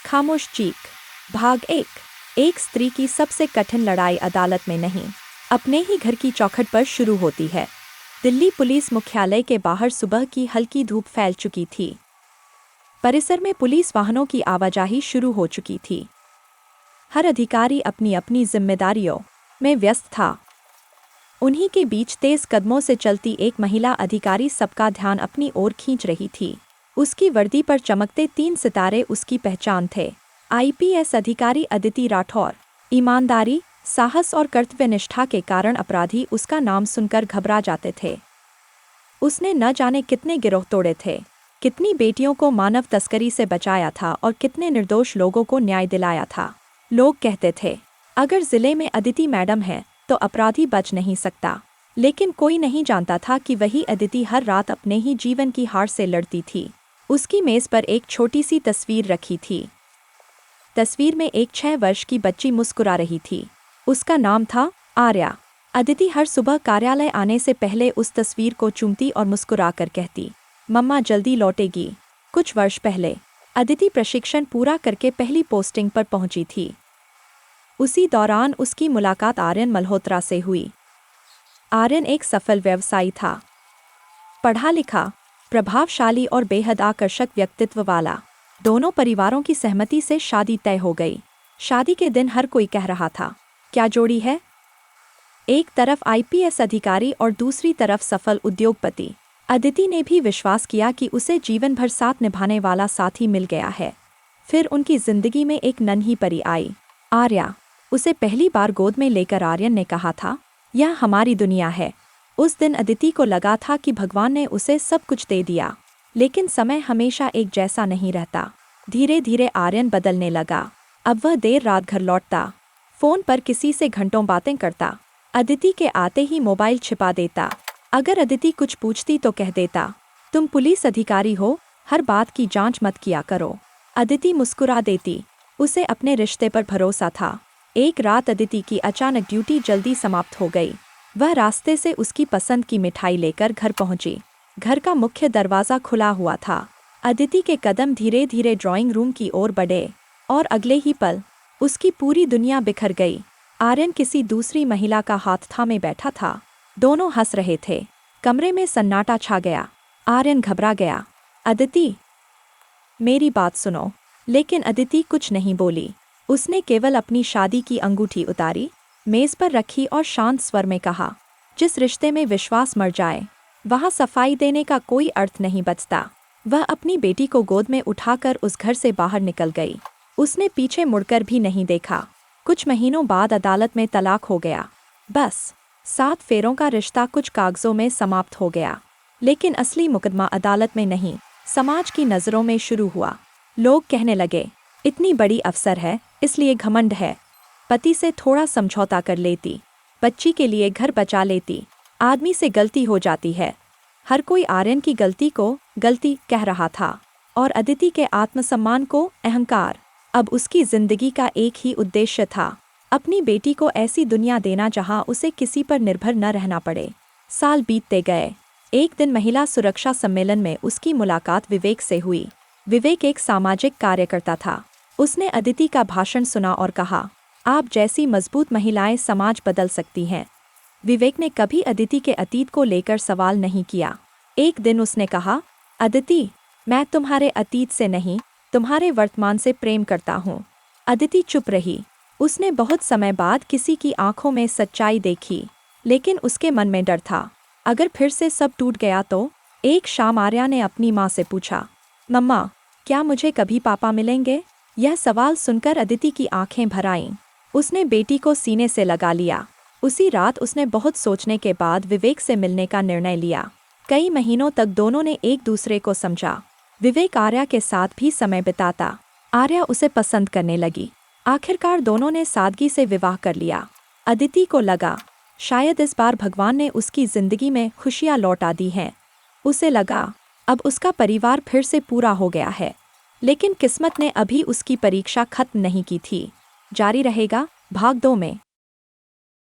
खामोश चीख। भाग 1। एक स्त्री की सबसे कठिन लड़ाई अदालत में नहीं, अपने ही घर की चौखट पर शुरू होती है। दिल्ली पुलिस मुख्यालय के बाहर सुबह की हल्की धूप फैल चुकी थी। परिसर में पुलिस वाहनों की आवाजाही शुरू हो चुकी थी। हर अधिकारी अपनी अपनी जिम्मेदारियों में व्यस्त था। उन्हीं के बीच तेज कदमों से चलती एक महिला अधिकारी सबका ध्यान अपनी ओर खींच रही थी। उसकी वर्दी पर चमकते 3 सितारे उसकी पहचान थे। आईपीएस अधिकारी अदिति राठौर। ईमानदारी, साहस और कर्तव्यनिष्ठा के कारण अपराधी उसका नाम सुनकर घबरा जाते थे। उसने न जाने कितने गिरोह तोड़े थे, कितनी बेटियों को मानव तस्करी से बचाया था और कितने निर्दोष लोगों को न्याय दिलाया था। लोग कहते थे, अगर जिले में अदिति मैडम है तो अपराधी बच नहीं सकता। लेकिन कोई नहीं जानता था कि वही अदिति हर रात अपने ही जीवन की हार से लड़ती थी। उसकी मेज पर एक छोटी सी तस्वीर रखी थी। तस्वीर में एक 6 वर्ष की बच्ची मुस्कुरा रही थी। उसका नाम था आर्या। अदिति हर सुबह कार्यालय आने से पहले उस तस्वीर को चूमती और मुस्कुरा कर कहती, मम्मा जल्दी लौटेगी। कुछ वर्ष पहले अदिति प्रशिक्षण पूरा करके पहली पोस्टिंग पर पहुंची थी। उसी दौरान उसकी मुलाकात आर्यन मल्होत्रा से हुई। आर्यन एक सफल व्यवसायी था, पढ़ा लिखा, प्रभावशाली और बेहद आकर्षक व्यक्तित्व वाला। दोनों परिवारों की सहमति से शादी तय हो गई। शादी के दिन हर कोई कह रहा था, क्या जोड़ी है। एक तरफ आईपीएस अधिकारी और दूसरी तरफ सफल उद्योगपति। अदिति ने भी विश्वास किया कि उसे जीवन भर साथ निभाने वाला साथी मिल गया है। फिर उनकी जिंदगी में एक नन्ही परी आई, आर्या। उसे पहली बार गोद में लेकर आर्यन ने कहा था, यह हमारी दुनिया है। उस दिन अदिति को लगा था कि भगवान ने उसे सब कुछ दे दिया। लेकिन समय हमेशा एक जैसा नहीं रहता। धीरे धीरे आर्यन बदलने लगा। अब वह देर रात घर लौटता, फोन पर किसी से घंटों बातें करता। अदिति के आते ही मोबाइल छिपा देता। अगर अदिति कुछ पूछती तो कह देता, तुम पुलिस अधिकारी हो, हर बात की जांच मत किया करो। अदिति मुस्कुरा देती। उसे अपने रिश्ते पर भरोसा था। एक रात अदिति की अचानक ड्यूटी जल्दी समाप्त हो गई। वह रास्ते से उसकी पसंद की मिठाई लेकर घर पहुंची। घर का मुख्य दरवाज़ा खुला हुआ था। अदिति के कदम धीरे धीरे ड्राइंग रूम की ओर बढ़े और अगले ही पल उसकी पूरी दुनिया बिखर गई। आर्यन किसी दूसरी महिला का हाथ थामे बैठा था। दोनों हंस रहे थे। कमरे में सन्नाटा छा गया। आर्यन घबरा गया। अदिति, मेरी बात सुनो। लेकिन अदिति कुछ नहीं बोली। उसने केवल अपनी शादी की अंगूठी उतारी, मेज पर रखी और शांत स्वर में कहा, जिस रिश्ते में विश्वास मर जाए वहाँ सफाई देने का कोई अर्थ नहीं बचता। वह अपनी बेटी को गोद में उठाकर उस घर से बाहर निकल गई। उसने पीछे मुड़कर भी नहीं देखा। कुछ महीनों बाद अदालत में तलाक हो गया। बस 7 फेरों का रिश्ता कुछ कागजों में समाप्त हो गया। लेकिन असली मुकदमा अदालत में नहीं, समाज की नज़रों में शुरू हुआ। लोग कहने लगे, इतनी बड़ी अफसर है, इसलिए घमंड है। पति से थोड़ा समझौता कर लेती, बच्ची के लिए घर बचा लेती। आदमी से गलती हो जाती है। हर कोई आर्यन की गलती को गलती कह रहा था और अदिति के आत्मसम्मान को अहंकार। अब उसकी जिंदगी का एक ही उद्देश्य था, अपनी बेटी को ऐसी दुनिया देना जहां उसे किसी पर निर्भर न रहना पड़े। साल बीतते गए। एक दिन महिला सुरक्षा सम्मेलन में उसकी मुलाकात विवेक से हुई। विवेक एक सामाजिक कार्यकर्ता था। उसने अदिति का भाषण सुना और कहा, आप जैसी मजबूत महिलाएं समाज बदल सकती हैं। विवेक ने कभी अदिति के अतीत को लेकर सवाल नहीं किया। एक दिन उसने कहा, अदिति, मैं तुम्हारे अतीत से नहीं, तुम्हारे वर्तमान से प्रेम करता हूँ। अदिति चुप रही। उसने बहुत समय बाद किसी की आंखों में सच्चाई देखी, लेकिन उसके मन में डर था, अगर फिर से सब टूट गया तो। एक शाम आर्या ने अपनी माँ से पूछा, मम्मा, क्या मुझे कभी पापा मिलेंगे? यह सवाल सुनकर अदिति की आंखें भर आईं। उसने बेटी को सीने से लगा लिया। उसी रात उसने बहुत सोचने के बाद विवेक से मिलने का निर्णय लिया। कई महीनों तक दोनों ने एक दूसरे को समझा। विवेक आर्या के साथ भी समय बिताता। आर्या उसे पसंद करने लगी। आखिरकार दोनों ने सादगी से विवाह कर लिया। अदिति को लगा, शायद इस बार भगवान ने उसकी जिंदगी में खुशियाँ लौटा दी हैं। उसे लगा, अब उसका परिवार फिर से पूरा हो गया है। लेकिन किस्मत ने अभी उसकी परीक्षा खत्म नहीं की थी। जारी रहेगा भाग 2 में।